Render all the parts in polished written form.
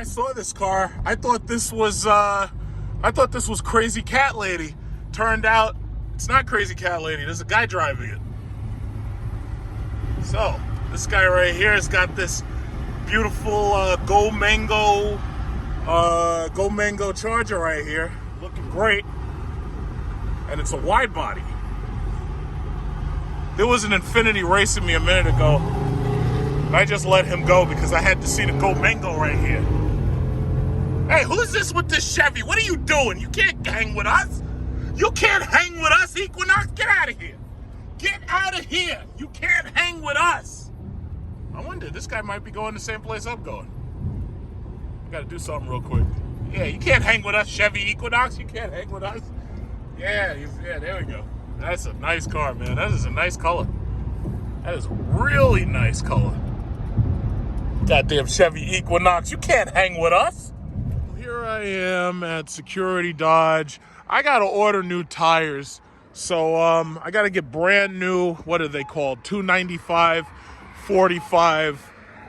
I saw this car, I thought this was Crazy Cat Lady. Turned out it's not Crazy Cat Lady. There's a guy driving it. So this guy right here has got this beautiful Go Mango Charger right here, looking great, and it's a wide body. There was an Infiniti racing me a minute ago. I just let him go because I had to see the Go Mango right here. Hey, who's this with this Chevy? What are you doing? You can't hang with us. You can't hang with us, Equinox. Get out of here. Get out of here. You can't hang with us. I wonder, this guy might be going the same place I'm going. I gotta do something real quick. Yeah, you can't hang with us, Chevy Equinox. You can't hang with us. Yeah, there we go. That's a nice car, man. That is a nice color. That is a really nice color. Goddamn Chevy Equinox. You can't hang with us. Here I am at Security Dodge. I gotta order new tires. So I gotta get brand new, what are they called? 295, 45,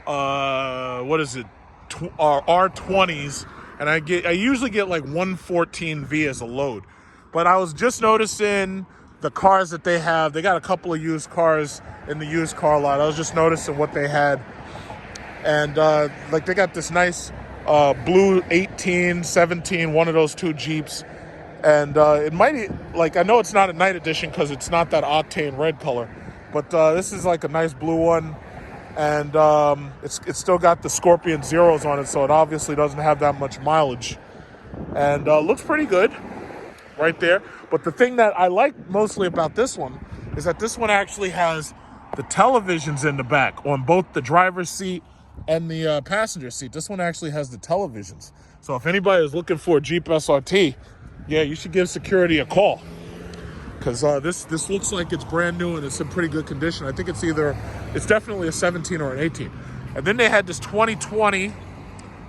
what is it? R20s. And I usually get like 114V as a load. But I was just noticing the cars that they have. They got a couple of used cars in the used car lot. I was just noticing what they had. And like they got this nice blue 18, 17, one of those two Jeeps. And it might, like, I know it's not a night edition because it's not that octane red color. But this is like a nice blue one. And it's still got the Scorpion Zeros on it, so it obviously doesn't have that much mileage. And looks pretty good right there. But the thing that I like mostly about this one is that this one actually has the televisions in the back on both the driver's seat and the passenger seat. This one actually has the televisions. So if anybody is looking for a Jeep SRT, yeah, you should give security a call. Because this looks like it's brand new and it's in pretty good condition. I think it's definitely a 17 or an 18. And then they had this 2020,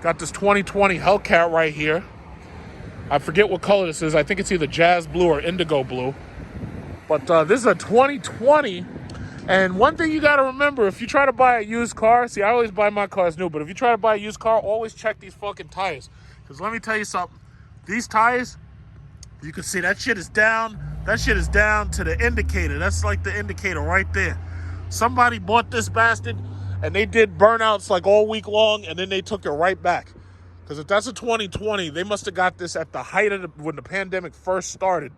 got this 2020 Hellcat right here. I forget what color this is. I think it's either jazz blue or indigo blue. But this is a 2020. And one thing you got to remember, if you try to buy a used car, see, I always buy my cars new, but if you try to buy a used car, always check these fucking tires. Because let me tell you something. These tires, you can see that shit is down. That shit is down to the indicator. That's like the indicator right there. Somebody bought this bastard, and they did burnouts like all week long, and then they took it right back. Because if that's a 2020, they must have got this at the height of when the pandemic first started.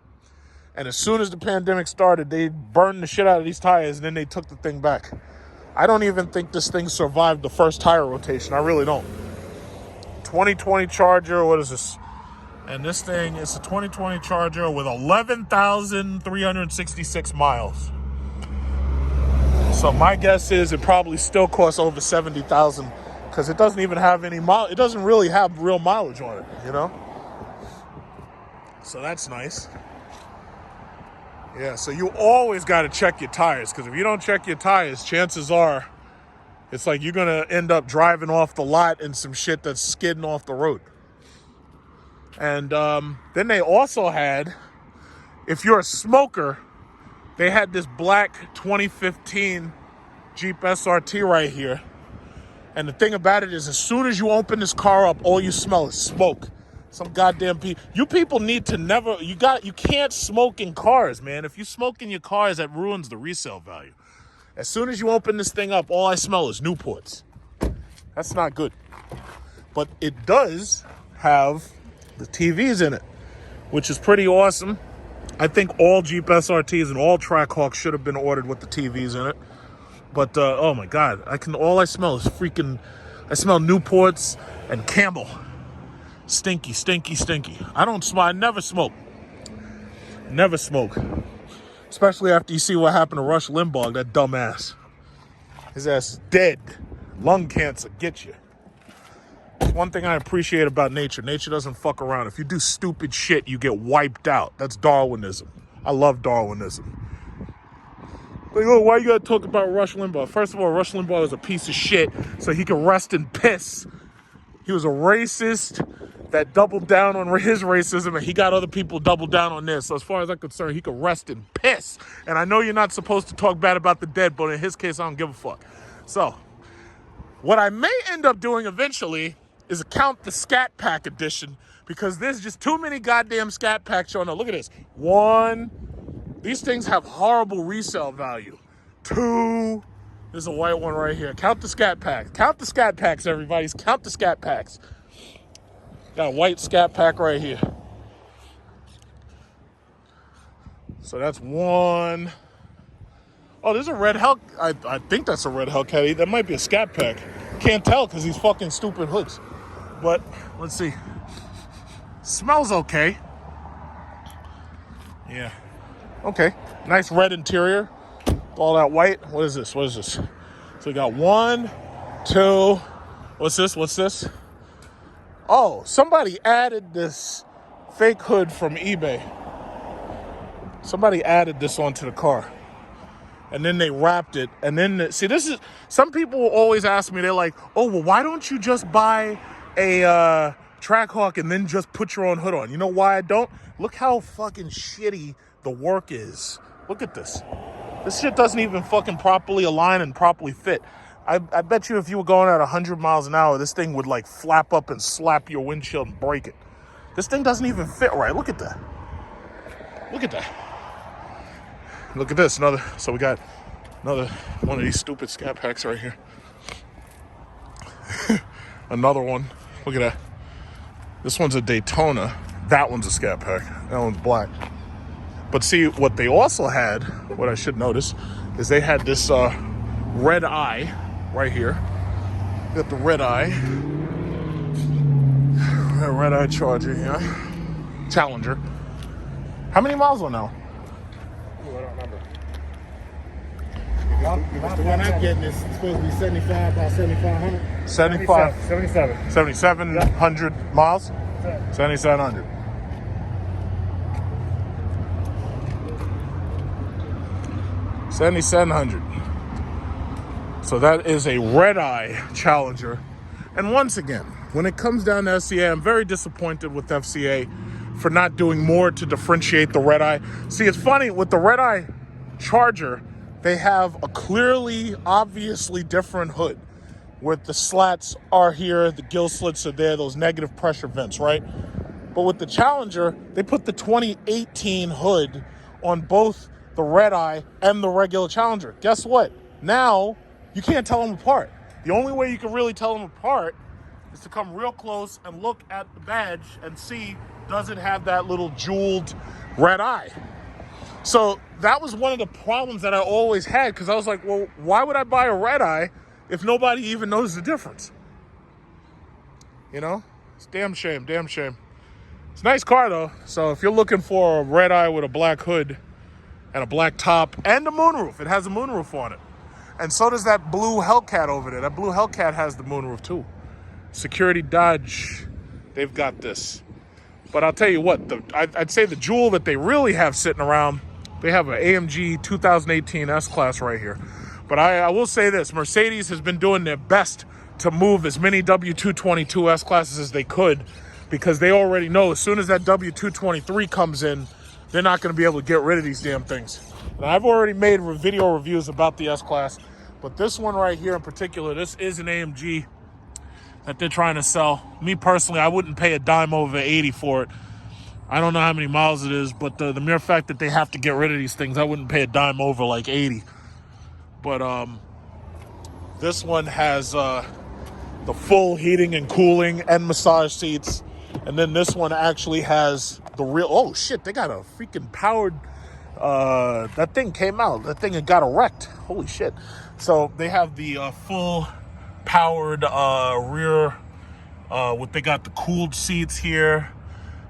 And as soon as the pandemic started, they burned the shit out of these tires, and then they took the thing back. I don't even think this thing survived the first tire rotation. I really don't. 2020 Charger, what is this? And this thing is a 2020 Charger with 11,366 miles. So my guess is it probably still costs over 70,000 because it doesn't even have any mileage. It doesn't really have real mileage on it, you know? So that's nice. Yeah, so you always got to check your tires because if you don't check your tires, chances are it's like you're going to end up driving off the lot in some shit that's skidding off the road. And then they also had, if you're a smoker, they had this black 2015 Jeep SRT right here. And the thing about it is, as soon as you open this car up, all you smell is smoke. Some goddamn people. You people need to never, you can't smoke in cars, man. If you smoke in your cars, that ruins the resale value. As soon as you open this thing up, all I smell is Newports. That's not good. But it does have the TVs in it, which is pretty awesome. I think all Jeep SRTs and all Trackhawks should have been ordered with the TVs in it. But oh my God, all I smell is I smell Newports and Camel. Stinky, stinky, stinky. I never smoke. Never smoke. Especially after you see what happened to Rush Limbaugh, that dumbass. His ass is dead. Lung cancer, get you. One thing I appreciate about nature. Nature doesn't fuck around. If you do stupid shit, you get wiped out. That's Darwinism. I love Darwinism. Like, oh, why you gotta talk about Rush Limbaugh? First of all, Rush Limbaugh is a piece of shit, so he can rest in piss. He was a racist that doubled down on his racism, and he got other people double down on this. So as far as I'm concerned, he could rest in piss. And I know you're not supposed to talk bad about the dead, but in his case, I don't give a fuck. So what I may end up doing eventually is a Count the Scat Pack edition because there's just too many goddamn Scat Packs showing up. Look at this. 1, these things have horrible resale value. 2, there's a white one right here. Count the Scat Packs. Count the Scat Packs, everybody. Count the Scat Packs. Got a white Scat Pack right here. So that's 1. Oh, there's a red Hellcat. I think that's a red Hellcat. That might be a Scat Pack. Can't tell because these fucking stupid hoods. But let's see. Smells okay. Yeah. Okay. Nice red interior. All that white. What is this? What is this? So we got 1, 2. What's this? What's this? Oh, somebody added this fake hood from eBay. Somebody added this onto the car. And then they wrapped it. And then, see, this is, some people always ask me, they're like, oh, well, why don't you just buy a Trackhawk and then just put your own hood on? You know why I don't? Look how fucking shitty the work is. Look at this. This shit doesn't even fucking properly align and properly fit. I bet you if you were going at 100 miles an hour, this thing would like flap up and slap your windshield and break it. This thing doesn't even fit right. Look at that. Look at that. Look at this. Another. So we got another one of these stupid Scat Packs right here. Another one. Look at that. This one's a Daytona. That one's a Scat Pack. That one's black. But see, what they also had, what I should notice, is they had this red eye right here. Got the red eye. Red eye Charger here. Challenger. How many miles on now? Ooh, I don't remember. The one I'm getting is supposed to be 75, about 7,500. 75. 77. 7,700 miles? 7,700. $7,700. So that is a red-eye Challenger. And once again, when it comes down to FCA, I'm very disappointed with FCA for not doing more to differentiate the red-eye. See, it's funny, with the red-eye Charger, they have a clearly, obviously different hood. Where the slats are here, the gill slits are there, those negative pressure vents, right? But with the Challenger, they put the 2018 hood on both the red eye and the regular Challenger. Guess what? Now, you can't tell them apart. The only way you can really tell them apart is to come real close and look at the badge and see, does it have that little jeweled red eye? So that was one of the problems that I always had, because I was like, well, why would I buy a red eye if nobody even knows the difference? You know? It's damn shame, damn shame. It's a nice car, though. So if you're looking for a red eye with a black hood and a black top and a moonroof, it has a moonroof on it. And so does that blue Hellcat over there. That blue Hellcat has the moonroof, too. Security Dodge, they've got this. But I'll tell you what, I'd say the jewel that they really have sitting around, they have an AMG 2018 S-Class right here. But I will say this, Mercedes has been doing their best to move as many W222 S-Classes as they could, because they already know as soon as that W223 comes in, they're not going to be able to get rid of these damn things. And I've already made video reviews about the S-Class, but this one right here in particular, this is an AMG that they're trying to sell. Me personally, I wouldn't pay a dime over 80 for it. I don't know how many miles it is, but the mere fact that they have to get rid of these things, I wouldn't pay a dime over like 80. But this one has the full heating and cooling and massage seats. And then this one actually has the real, oh shit, they got a freaking powered, that thing came out. That thing had got wrecked. Holy shit. So they have the full powered rear, they got the cooled seats here.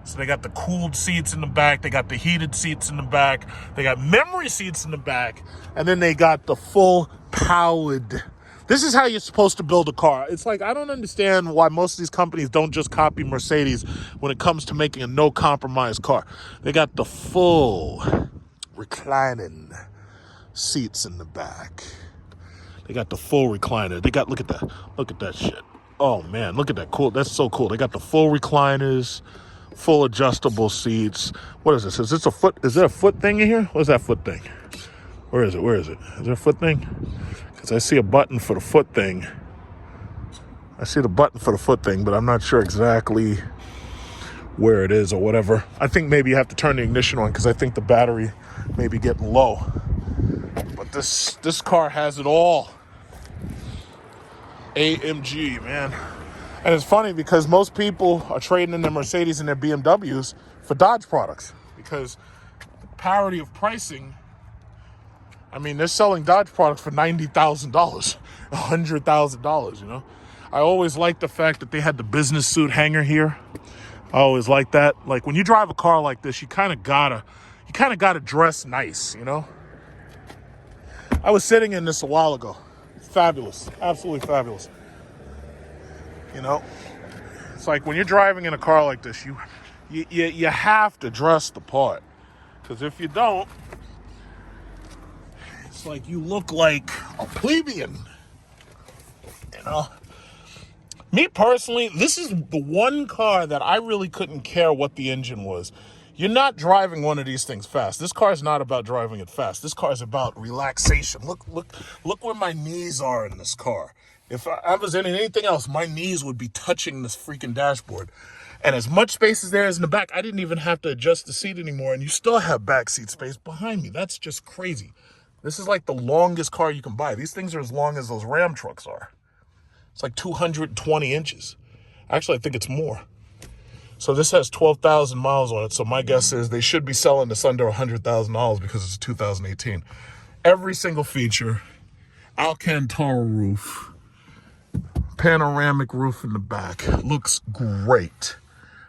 So they got the cooled seats in the back. They got the heated seats in the back. They got memory seats in the back. And then they got the full powered. This is how you're supposed to build a car. It's like, I don't understand why most of these companies don't just copy Mercedes when it comes to making a no-compromise car. They got the full reclining seats in the back. They got the full recliner. They got, look at that shit. Oh man, look at that, cool. That's so cool. They got the full recliners, full adjustable seats. What is this? Is this a foot? Is there a foot thing in here? What is that foot thing? Where is it? Where is it? Is there a foot thing? Because I see a button for the foot thing. I see the button for the foot thing, but I'm not sure exactly where it is or whatever. I think maybe you have to turn the ignition on because I think the battery may be getting low. But this car has it all. AMG, man. And it's funny because most people are trading in their Mercedes and their BMWs for Dodge products because the parity of pricing. I mean, they're selling Dodge products for $90,000, $100,000, you know? I always liked the fact that they had the business suit hanger here. I always like that. Like, when you drive a car like this, you kind of gotta dress nice, you know? I was sitting in this a while ago. Fabulous. Absolutely fabulous. You know? It's like when you're driving in a car like this, you have to dress the part. Because if you don't, it's like you look like a plebeian. You know? Me personally, this is the one car that I really couldn't care what the engine was. You're not driving one of these things fast. This car is not about driving it fast. This car is about relaxation. Look where my knees are in this car. If I was in anything else, my knees would be touching this freaking dashboard. And as much space as there is in the back, I didn't even have to adjust the seat anymore. And you still have back seat space behind me. That's just crazy. This is like the longest car you can buy. These things are as long as those Ram trucks are. It's like 220 inches. Actually, I think it's more. So this has 12,000 miles on it. So my guess is they should be selling this under $100,000 because it's 2018. Every single feature, Alcantara roof, panoramic roof in the back. Looks great.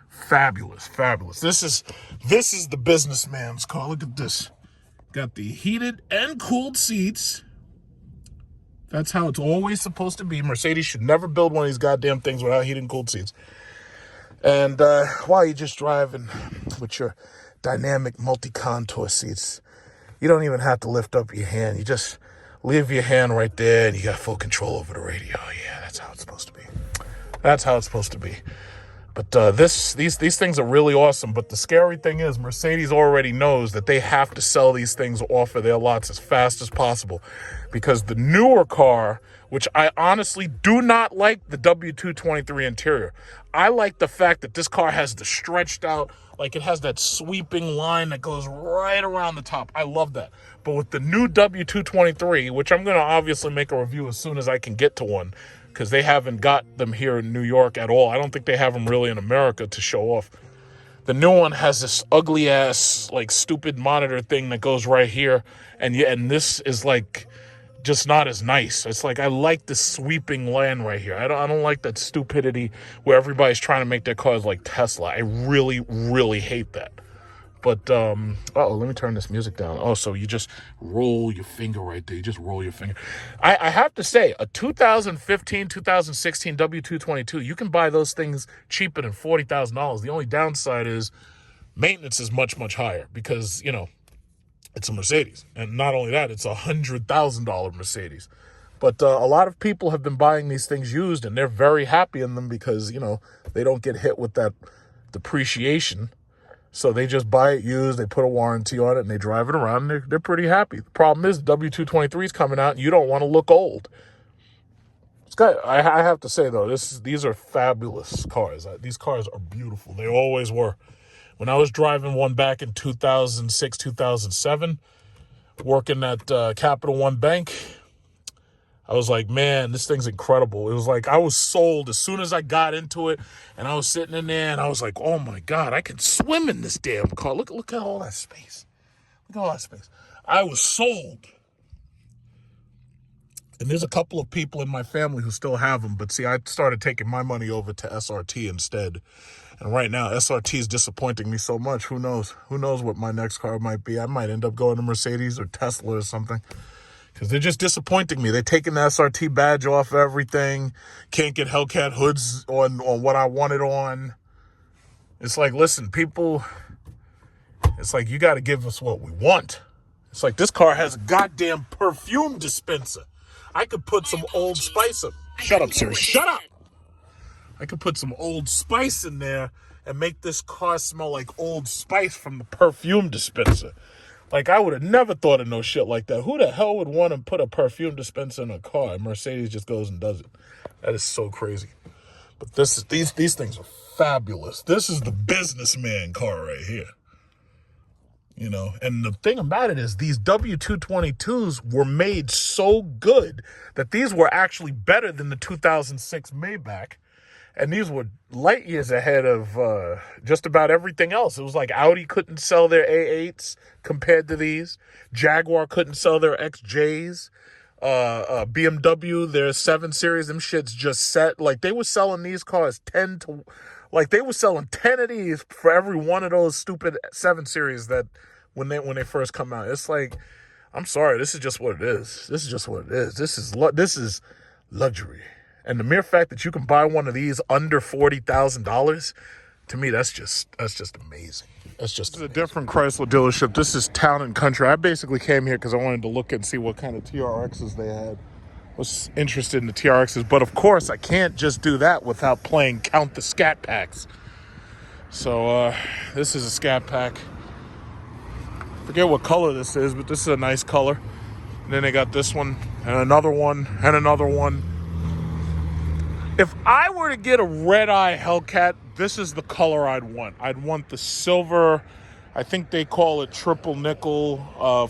Fabulous, fabulous. This is the businessman's car. Look at this. Got the heated and cooled seats. That's how it's always supposed to be. Mercedes should never build one of these goddamn things without heated and cooled seats. And while you're just driving with your dynamic multi-contour seats, you don't even have to lift up your hand. You just leave your hand right there and you got full control over the radio. Yeah, that's how it's supposed to be. That's how it's supposed to be. But these things are really awesome. But the scary thing is Mercedes already knows that they have to sell these things off of their lots as fast as possible. Because the newer car, which I honestly do not like the W223 interior. I like the fact that this car has the stretched out, like it has that sweeping line that goes right around the top. I love that. But with the new W223, which I'm going to obviously make a review as soon as I can get to one, because they haven't got them here in New York at all. I don't think they have them really in America to show off. The new one has this ugly ass, like, stupid monitor thing that goes right here. And this is like just not as nice. It's like I like the sweeping line right here. I don't like that stupidity where everybody's trying to make their cars like Tesla. I really, really hate that. But, let me turn this music down. Oh, so you just roll your finger right there. You just roll your finger. I have to say, a 2015, 2016 W222, you can buy those things cheaper than $40,000. The only downside is maintenance is much, much higher because, you know, it's a Mercedes. And not only that, it's a $100,000 Mercedes. But a lot of people have been buying these things used, and they're very happy in them because, you know, they don't get hit with that depreciation. So they just buy it used, they put a warranty on it, and they drive it around, and they're pretty happy. The problem is W223 is coming out, and you don't want to look old. I have to say, though, these are fabulous cars. These cars are beautiful. They always were. When I was driving one back in 2006, 2007, working at Capital One Bank, I was like, man, this thing's incredible. It was like I was sold as soon as I got into it, and I was sitting in there, and I was like, oh, my God, I can swim in this damn car. Look at all that space. Look at all that space. I was sold. And there's a couple of people in my family who still have them, but see, I started taking my money over to SRT instead. And right now, SRT is disappointing me so much. Who knows? Who knows what my next car might be? I might end up going to Mercedes or Tesla or something. Because they're just disappointing me. They're taking the SRT badge off everything. Can't get Hellcat hoods on what I wanted on. It's like, listen, people, it's like you got to give us what we want. It's like this car has a goddamn perfume dispenser. I could put some Old Spice up. Shut up, sir. Shut up. I could put some Old Spice in there and make this car smell like Old Spice from the perfume dispenser. Like, I would have never thought of no shit like that. Who the hell would want to put a perfume dispenser in a car? And Mercedes just goes and does it. That is so crazy. But these things are fabulous. This is the businessman car right here. You know, and the thing about it is these W222s were made so good that these were actually better than the 2006 Maybach. And these were light years ahead of just about everything else. It was like Audi couldn't sell their A8s compared to these. Jaguar couldn't sell their XJs. BMW, their 7 Series, them shits just set. Like, they were selling these cars 10 to... Like, they were selling 10 of these for every one of those stupid 7 Series that when they first come out. It's like, I'm sorry, this is just what it is. This is just what it is. This is luxury. And the mere fact that you can buy one of these under $40,000, to me, that's just amazing. That's just amazing. This is a different Chrysler dealership. This is Town and Country. I basically came here because I wanted to look and see what kind of TRXs they had. I was interested in the TRXs, but of course, I can't just do that without playing Count the Scat Packs. So this is a Scat Pack. Forget what color this is, but this is a nice color. And then they got this one, and another one, and another one. If I were to get a red-eye Hellcat, this is the color I'd want. I'd want the silver. I think they call it triple nickel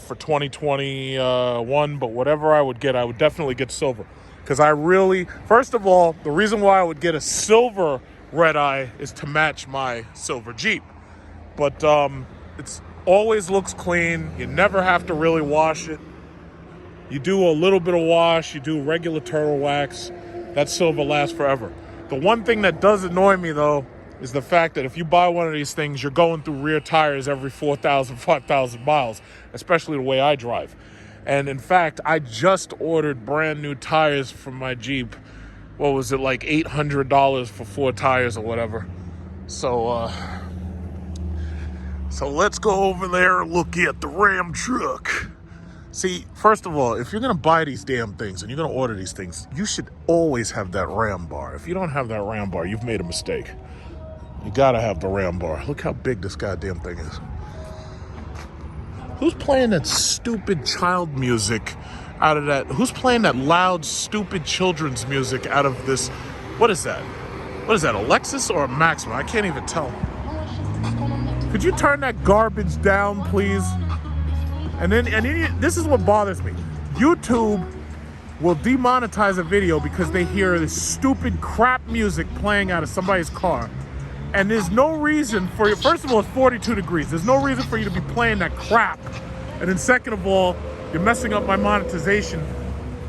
for 2021, but whatever I would get, I would definitely get silver. Because I really, first of all, the reason why I would get a silver red-eye is to match my silver Jeep. But it's always looks clean. You never have to really wash it. You do a little bit of wash. You do regular turtle wax. That silver lasts forever. The one thing that does annoy me, though, is the fact that if you buy one of these things, you're going through rear tires every 4,000, 5,000 miles, especially the way I drive. And in fact, I just ordered brand new tires for my Jeep. What was it, like $800 for 4 tires or whatever. So let's go over there and look at the Ram truck. See, first of all, if you're going to buy these damn things and you're going to order these things, you should always have that Ram bar. If you don't have that Ram bar, you've made a mistake. You got to have the Ram bar. Look how big this goddamn thing is. Who's playing that stupid child music out of that? Who's playing that loud, stupid children's music out of this? What is that? What is that, a Lexus or a Maxima? I can't even tell. Could you turn that garbage down, please? And then this is what bothers me. YouTube will demonetize a video because they hear this stupid crap music playing out of somebody's car. And there's no reason for you. First of all, it's 42 degrees. There's no reason for you to be playing that crap. And then second of all, you're messing up my monetization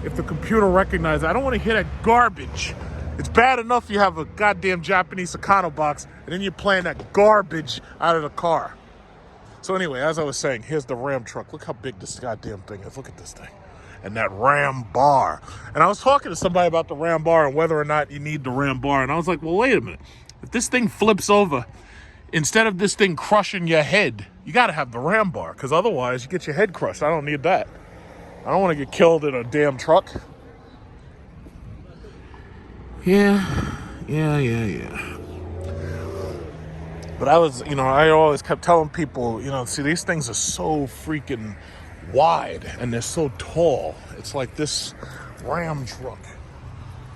if the computer recognizes it. I don't want to hear that garbage. It's bad enough you have a goddamn Japanese Sakano box and then you're playing that garbage out of the car. So anyway, as I was saying, here's the Ram truck. Look how big this goddamn thing is. Look at this thing. And that Ram bar. And I was talking to somebody about the Ram bar and whether or not you need the Ram bar. And I was like, well, wait a minute. If this thing flips over, instead of this thing crushing your head, you got to have the Ram bar. Because otherwise, you get your head crushed. I don't need that. I don't want to get killed in a damn truck. Yeah. But I always kept telling people, see, these things are so freaking wide and they're so tall. It's like this Ram truck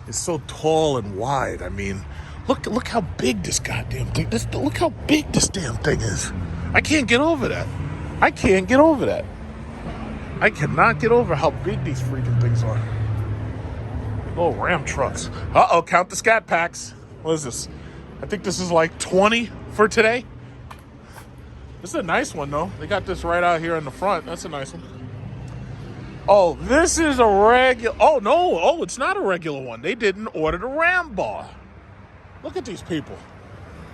is so tall and wide. I mean, look how big this goddamn thing, look how big this damn thing is. I can't get over that. I cannot get over how big these freaking things are. Oh, Ram trucks. Uh-oh, count the Scat Packs. What is this? I think this is like 20 for today. This is a nice one, though. They got this right out here in the front. That's a nice one. Oh, this is a regular... Oh, no. Oh, it's not a regular one. They didn't order the Ram bar. Look at these people.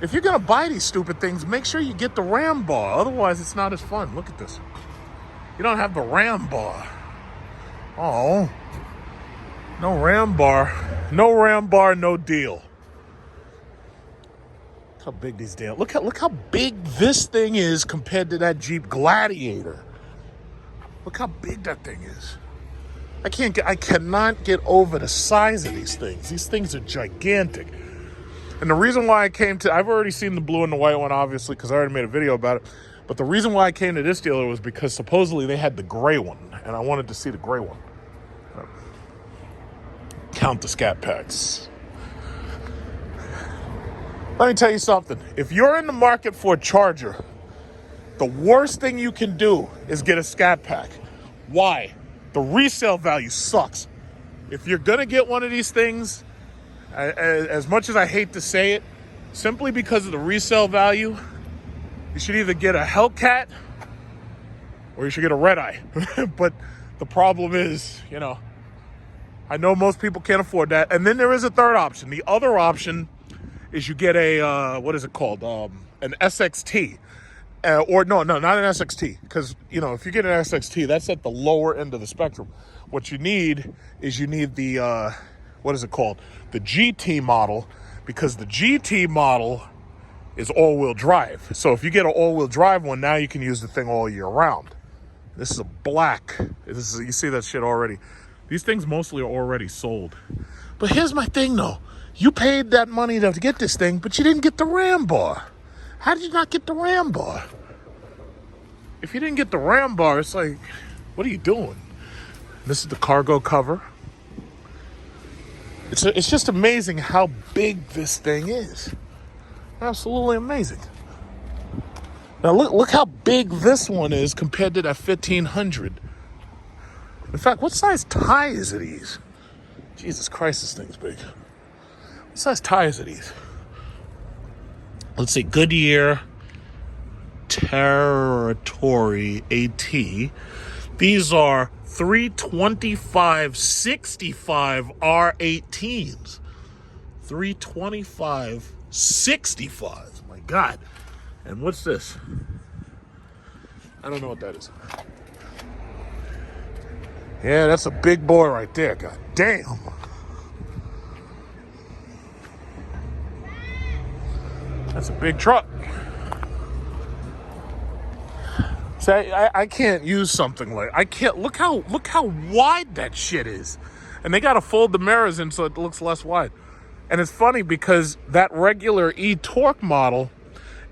If you're going to buy these stupid things, make sure you get the Ram bar. Otherwise, it's not as fun. Look at this. You don't have the Ram bar. Oh. No Ram bar. No Ram bar, no deal. Look how big these damn... Look how big this thing is compared to that Jeep Gladiator. Look how big that thing is. I cannot get over the size of these things. These things are gigantic. And the reason why I've already seen the blue and the white one, obviously, because I already made a video about it. But the reason why I came to this dealer was because supposedly they had the gray one, and I wanted to see the gray one. Count the Scat Packs. Let me tell you something. If you're in the market for a charger, the worst thing you can do is get a Scat Pack. Why? The resale value sucks. If you're gonna get one of these things, as much as I hate to say it, simply because of the resale value, you should either get a Hellcat or you should get a Red Eye. But the problem is, I know most people can't afford that. And then there is a third option. The other option is you get a, what is it called? An SXT. Or no, not an SXT. Because, if you get an SXT, that's at the lower end of the spectrum. What you need is the, what is it called? The GT model. Because the GT model is all-wheel drive. So if you get an all-wheel drive one, now you can use the thing all year round. This is a black. You see that shit already. These things mostly are already sold. But here's my thing, though. You paid that money to get this thing, but you didn't get the RAM bar. How did you not get the RAM bar? If you didn't get the RAM bar, it's like, what are you doing? This is the cargo cover. It's just amazing how big this thing is. Absolutely amazing. Now look how big this one is compared to that 1500. In fact, what size tires are these? Jesus Christ, this thing's big. What size tires are these? Let's see, Goodyear Territory AT. These are 325/65 R18s. 325/65. My God. And what's this? I don't know what that is. Yeah, that's a big boy right there. God damn. That's a big truck. So I can't use something like look how wide that shit is. And they gotta fold the mirrors in so it looks less wide. And it's funny because that regular e-Torque model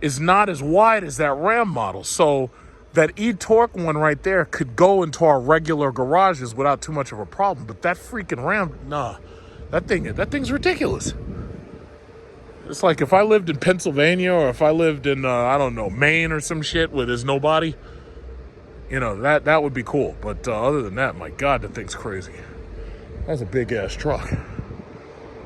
is not as wide as that Ram model. So that e-Torque one right there could go into our regular garages without too much of a problem. But that freaking Ram, nah. That thing's ridiculous. It's like if I lived in Pennsylvania or if I lived in, Maine or some shit where there's nobody, that would be cool. But other than that, my God, that thing's crazy. That's a big-ass truck.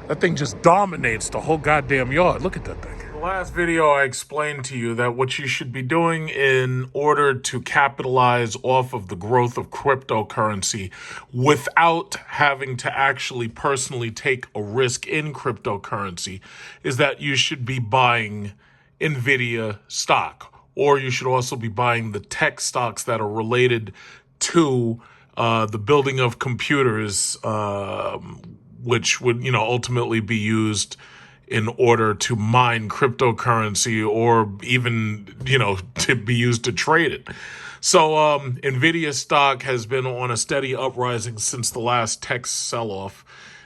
That thing just dominates the whole goddamn yard. Look at that thing. In the last video, I explained to you that what you should be doing in order to capitalize off of the growth of cryptocurrency without having to actually personally take a risk in cryptocurrency is that you should be buying NVIDIA stock, or you should also be buying the tech stocks that are related to the building of computers, which would, ultimately be used in order to mine cryptocurrency or even, to be used to trade it. So NVIDIA stock has been on a steady uprising since the last tech sell-off.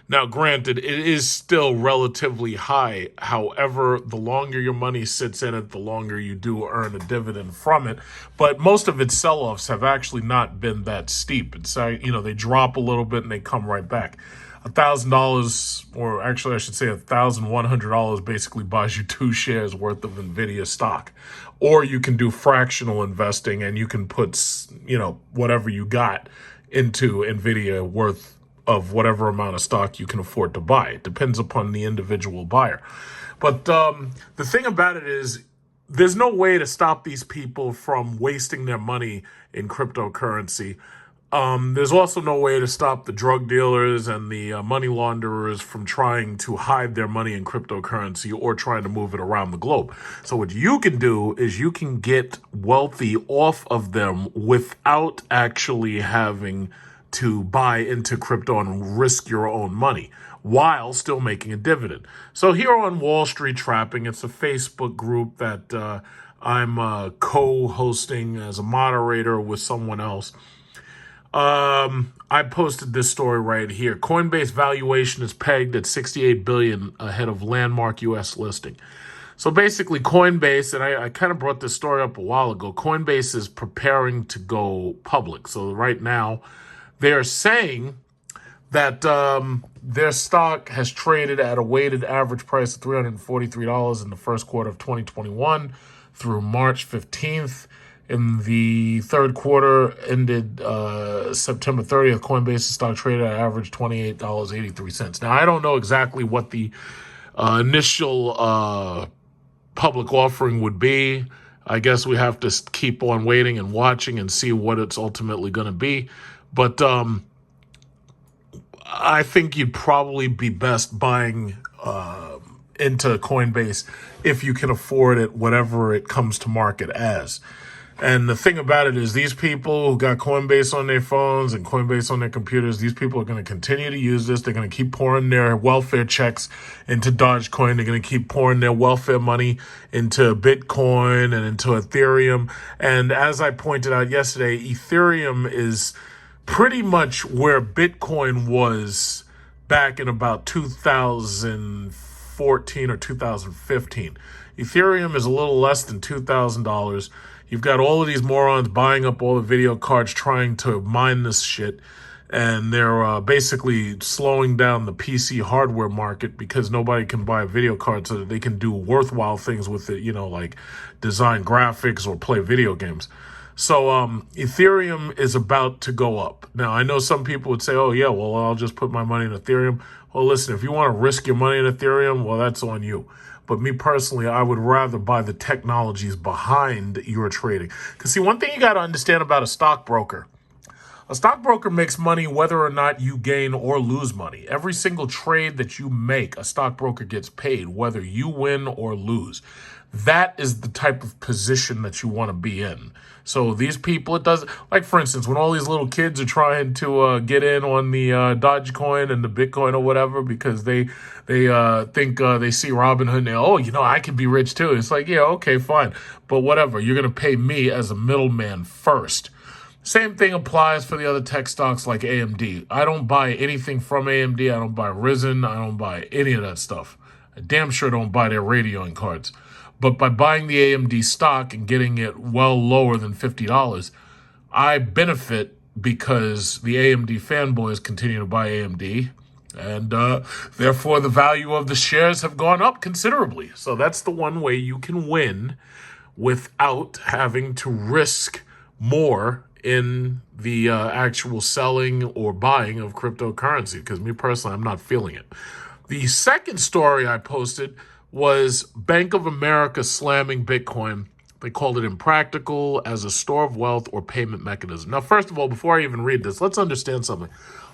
Now, granted, it is still relatively high. However, the longer your money sits in it, the longer you do earn a dividend from it. But most of its sell-offs have actually not been that steep. It's, they drop a little bit and they come right back. $1,000, or actually I should say $1,100 basically buys you 2 shares worth of NVIDIA stock. Or you can do fractional investing and you can put, whatever you got into NVIDIA worth of whatever amount of stock you can afford to buy. It depends upon the individual buyer. But the thing about it is there's no way to stop these people from wasting their money in cryptocurrency. There's also no way to stop the drug dealers and the money launderers from trying to hide their money in cryptocurrency or trying to move it around the globe. So what you can do is you can get wealthy off of them without actually having to buy into crypto and risk your own money while still making a dividend. So here on Wall Street Trapping, it's a Facebook group that I'm co-hosting as a moderator with someone else. I posted this story right here. Coinbase valuation is pegged at $68 billion ahead of landmark U.S. listing. So basically Coinbase, and I kind of brought this story up a while ago, Coinbase is preparing to go public. So right now they are saying that their stock has traded at a weighted average price of $343 in the first quarter of 2021 through March 15th. In the third quarter ended September 30th, Coinbase's stock traded at average $28.83. Now, I don't know exactly what the initial public offering would be. I guess we have to keep on waiting and watching and see what it's ultimately going to be. But I think you'd probably be best buying into Coinbase if you can afford it, whatever it comes to market as. And the thing about it is these people who got Coinbase on their phones and Coinbase on their computers, these people are going to continue to use this. They're going to keep pouring their welfare checks into Dogecoin. They're going to keep pouring their welfare money into Bitcoin and into Ethereum. And as I pointed out yesterday, Ethereum is pretty much where Bitcoin was back in about 2014 or 2015. Ethereum is a little less than $2,000. You've got all of these morons buying up all the video cards trying to mine this shit. And they're basically slowing down the PC hardware market because nobody can buy a video card so that they can do worthwhile things with it, like design graphics or play video games. So Ethereum is about to go up. Now, I know some people would say, oh, yeah, well, I'll just put my money in Ethereum. Well, listen, if you want to risk your money in Ethereum, well, that's on you. But me personally, I would rather buy the technologies behind your trading. Because, see, one thing you got to understand about a stockbroker makes money whether or not you gain or lose money. Every single trade that you make, a stockbroker gets paid whether you win or lose. That is the type of position that you want to be in. So these people, it does, like for instance, when all these little kids are trying to get in on the Dogecoin and the Bitcoin or whatever because they think they see Robinhood and they, I can be rich too. It's like, yeah, okay, fine. But whatever, you're going to pay me as a middleman first. Same thing applies for the other tech stocks like AMD. I don't buy anything from AMD. I don't buy Ryzen. I don't buy any of that stuff. I damn sure don't buy their radioing cards. But by buying the AMD stock and getting it well lower than $50, I benefit because the AMD fanboys continue to buy AMD. And therefore, the value of the shares have gone up considerably. So that's the one way you can win without having to risk more in the actual selling or buying of cryptocurrency. Because me personally, I'm not feeling it. The second story I posted was Bank of America slamming Bitcoin. They called it impractical as a store of wealth or payment mechanism. Now, first of all, before I even read this, let's understand something.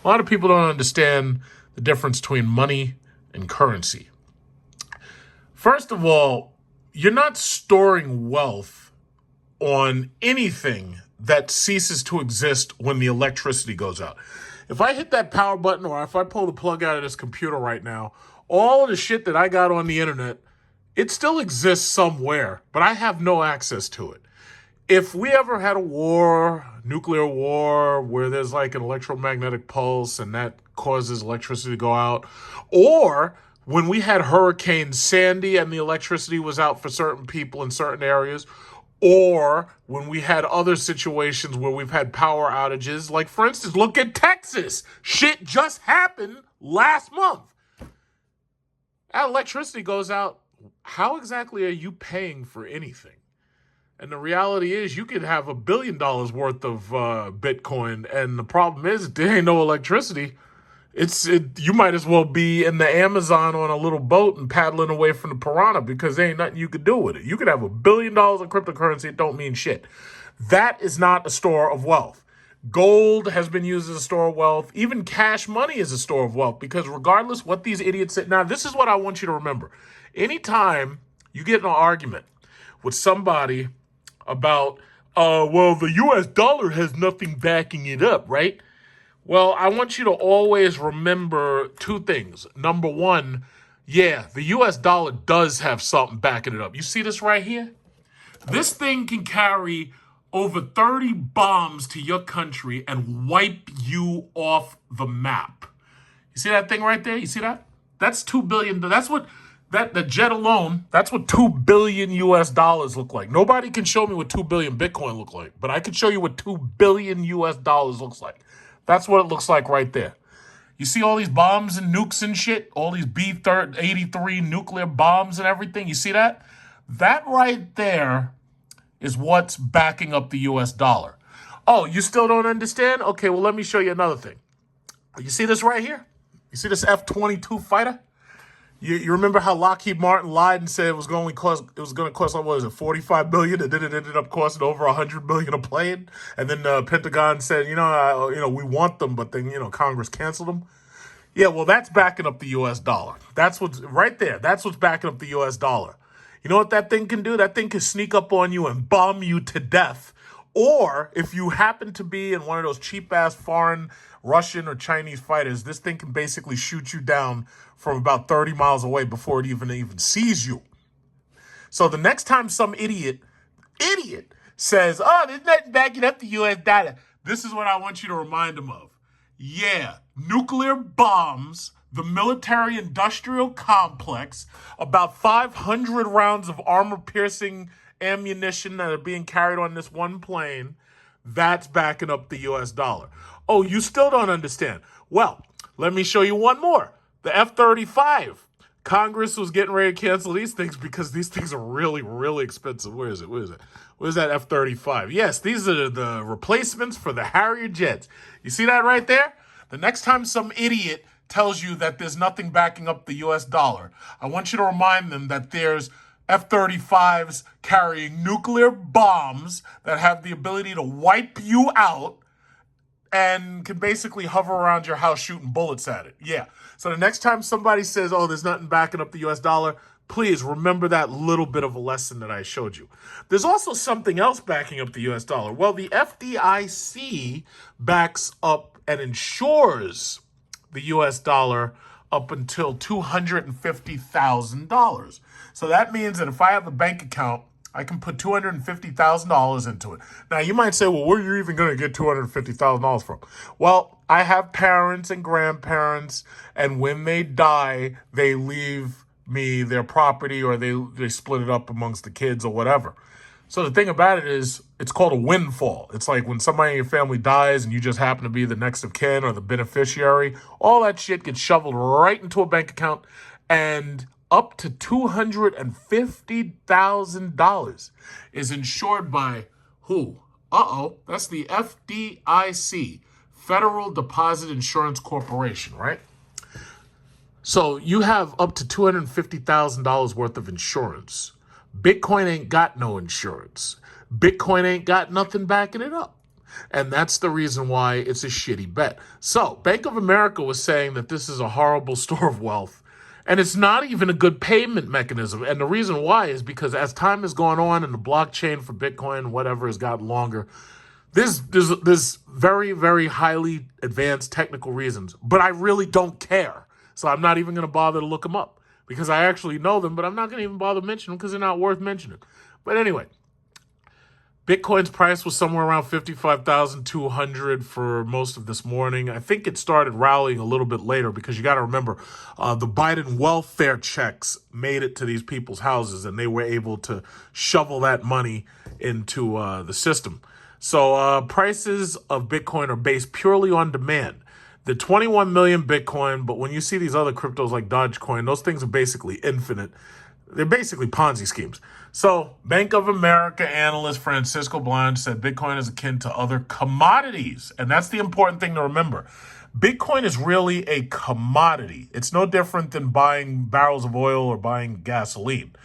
A lot of people don't understand the difference between money and currency. First of all, you're not storing wealth on anything that ceases to exist when the electricity goes out. If I hit that power button or if I pull the plug out of this computer right now, all of the shit that I got on the internet, it still exists somewhere, but I have no access to it. If we ever had a war, nuclear war, where there's like an electromagnetic pulse and that causes electricity to go out, or when we had Hurricane Sandy and the electricity was out for certain people in certain areas, or when we had other situations where we've had power outages, like for instance, look at Texas. Shit just happened last month. That electricity goes out. How exactly are you paying for anything? And the reality is you could have $1 billion worth of Bitcoin. And the problem is there ain't no electricity. You might as well be in the Amazon on a little boat and paddling away from the piranha because there ain't nothing you could do with it. You could have $1 billion of cryptocurrency. It don't mean shit. That is not a store of wealth. Gold has been used as a store of wealth. Even cash money is a store of wealth because regardless what these idiots say. Now, this is what I want you to remember. Anytime you get in an argument with somebody about, the U.S. dollar has nothing backing it up, right? Well, I want you to always remember two things. Number one, yeah, the U.S. dollar does have something backing it up. You see this right here? This thing can carry over 30 bombs to your country and wipe you off the map. You see that thing right there? You see that? That's $2 billion. That's what the jet alone, that's what $2 billion US dollars look like. Nobody can show me what 2 billion Bitcoin look like, but I can show you what $2 billion US dollars looks like. That's what it looks like right there. You see all these bombs and nukes and shit? All these B-83 nuclear bombs and everything? You see that? That right there is what's backing up the US dollar. Oh, you still don't understand? Okay, well, let me show you another thing. You see this right here? You see this F-22 fighter? You remember how Lockheed Martin lied and said it was going to cost like, what is it, $45 billion, and then it ended up costing over $100 billion a plane? And then the Pentagon said, we want them, but then Congress canceled them. Yeah, well, that's backing up the U.S. dollar. That's what's right there. That's what's backing up the U.S. dollar. You know what that thing can do? That thing can sneak up on you and bomb you to death. Or if you happen to be in one of those cheap-ass foreign Russian or Chinese fighters, this thing can basically shoot you down from about 30 miles away before it even sees you. So the next time some idiot says, oh, there's nothing backing up the U.S. dollar, this is what I want you to remind them of. Yeah, nuclear bombs, the military-industrial complex, about 500 rounds of armor-piercing ammunition that are being carried on this one plane, that's backing up the U.S. dollar. Oh, you still don't understand? Well, let me show you one more. The F-35. Congress was getting ready to cancel these things because these things are really, really expensive. Where is it? Where's that F-35? Yes, these are the replacements for the Harrier jets. You see that right there? The next time some idiot tells you that there's nothing backing up the U.S. dollar, I want you to remind them that there's F-35s carrying nuclear bombs that have the ability to wipe you out and can basically hover around your house shooting bullets at it. Yeah. So the next time somebody says, oh, there's nothing backing up the U.S. dollar, please remember that little bit of a lesson that I showed you. There's also something else backing up the U.S. dollar. Well, the FDIC backs up and insures the U.S. dollar up until $250,000. So that means that if I have a bank account, I can put $250,000 into it. Now, you might say, well, where are you even going to get $250,000 from? Well, I have parents and grandparents, and when they die, they leave me their property or they split it up amongst the kids or whatever. So the thing about it is, it's called a windfall. It's like when somebody in your family dies and you just happen to be the next of kin or the beneficiary, all that shit gets shoveled right into a bank account, and up to $250,000 is insured by who? That's the FDIC, Federal Deposit Insurance Corporation, right? So you have up to $250,000 worth of insurance. Bitcoin ain't got no insurance. Bitcoin ain't got nothing backing it up. And that's the reason why it's a shitty bet. So Bank of America was saying that this is a horrible store of wealth. And it's not even a good payment mechanism. And the reason why is because as time has gone on and the blockchain for Bitcoin, whatever, has gotten longer, there's very, very highly advanced technical reasons. But I really don't care. So I'm not even going to bother to look them up because I actually know them, but I'm not going to even bother mentioning them because they're not worth mentioning. But anyway, Bitcoin's price was somewhere around 55,200 for most of this morning. I think it started rallying a little bit later because you got to remember the Biden welfare checks made it to these people's houses and they were able to shovel that money into the system. So prices of Bitcoin are based purely on demand. The 21 million Bitcoin, but when you see these other cryptos like Dogecoin, those things are basically infinite. They're basically Ponzi schemes. So Bank of America analyst Francisco Blanche said Bitcoin is akin to other commodities. And that's the important thing to remember. Bitcoin is really a commodity. It's no different than buying barrels of oil or buying gasoline.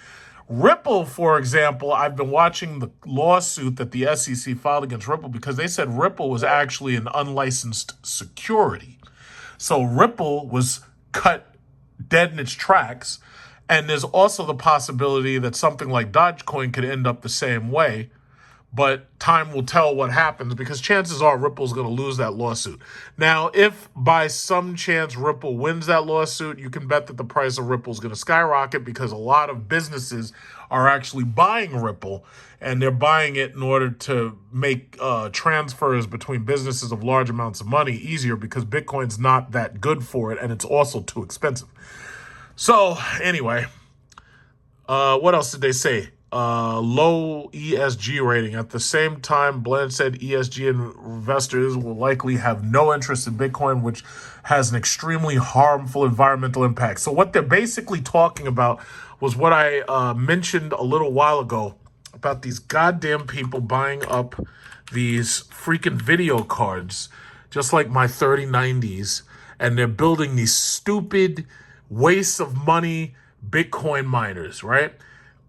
Ripple, for example, I've been watching the lawsuit that the SEC filed against Ripple because they said Ripple was actually an unlicensed security. So Ripple was cut dead in its tracks. And there's also the possibility that something like Dogecoin could end up the same way. But time will tell what happens because chances are Ripple's going to lose that lawsuit. Now, if by some chance Ripple wins that lawsuit, you can bet that the price of Ripple is going to skyrocket because a lot of businesses are actually buying Ripple, and they're buying it in order to make transfers between businesses of large amounts of money easier because Bitcoin's not that good for it, and it's also too expensive. So, anyway, what else did they say? low ESG rating. At the same time, Blanche said ESG investors will likely have no interest in Bitcoin, which has an extremely harmful environmental impact. So what they're basically talking about was what I mentioned a little while ago about these goddamn people buying up these freaking video cards, just like my 3090s, and they're building these stupid wastes of money Bitcoin miners, right?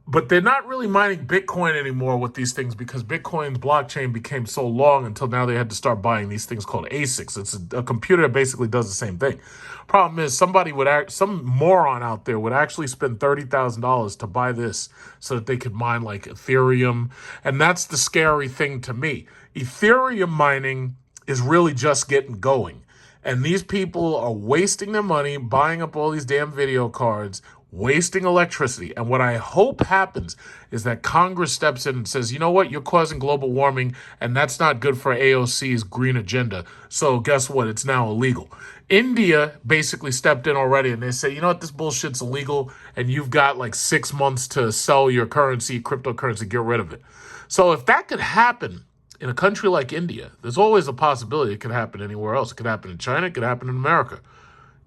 But they're not really mining Bitcoin anymore with these things because Bitcoin's blockchain became so long until now they had to start buying these things called ASICs. It's a computer that basically does the same thing. Problem is, some moron out there would actually spend $30,000 to buy this so that they could mine like Ethereum. And that's the scary thing to me. Ethereum mining is really just getting going. And these people are wasting their money buying up all these damn video cards, wasting electricity. And what I hope happens is that Congress steps in and says, you know what, you're causing global warming, and that's not good for AOC's green agenda. So guess what? It's now illegal. India basically stepped in already, and they say, you know what, this bullshit's illegal, and you've got like 6 months to sell your currency, cryptocurrency, get rid of it. So if that could happen in a country like India, there's always a possibility it could happen anywhere else. It could happen in China, it could happen in America.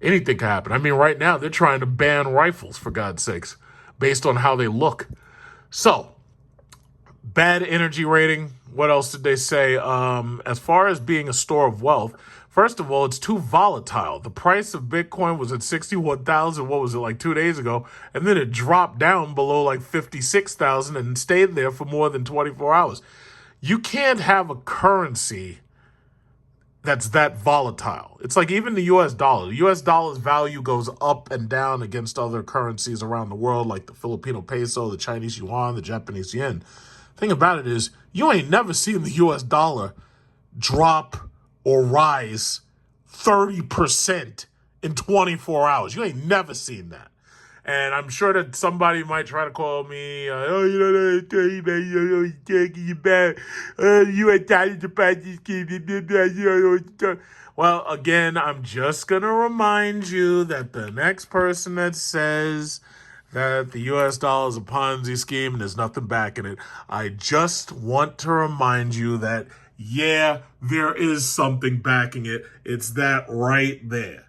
Anything can happen. I mean, right now, they're trying to ban rifles, for God's sakes, based on how they look. So, bad energy rating. What else did they say? As far as being a store of wealth, first of all, it's too volatile. The price of Bitcoin was at 61,000, what was it, like 2 days ago? And then it dropped down below like 56,000 and stayed there for more than 24 hours. You can't have a currency that's that volatile. It's like even the US dollar. The US dollar's value goes up and down against other currencies around the world, like the Filipino peso, the Chinese yuan, the Japanese yen. Thing about it is, you ain't never seen the US dollar drop or rise 30% in 24 hours. You ain't never seen that. And I'm sure that somebody might try to call me, oh, you know, you're taking you back. You ain't telling the party scheme. Well, again, I'm just going to remind you that the next person that says that the U.S. dollar is a Ponzi scheme and there's nothing backing it, I just want to remind you that, yeah, there is something backing it. It's that right there.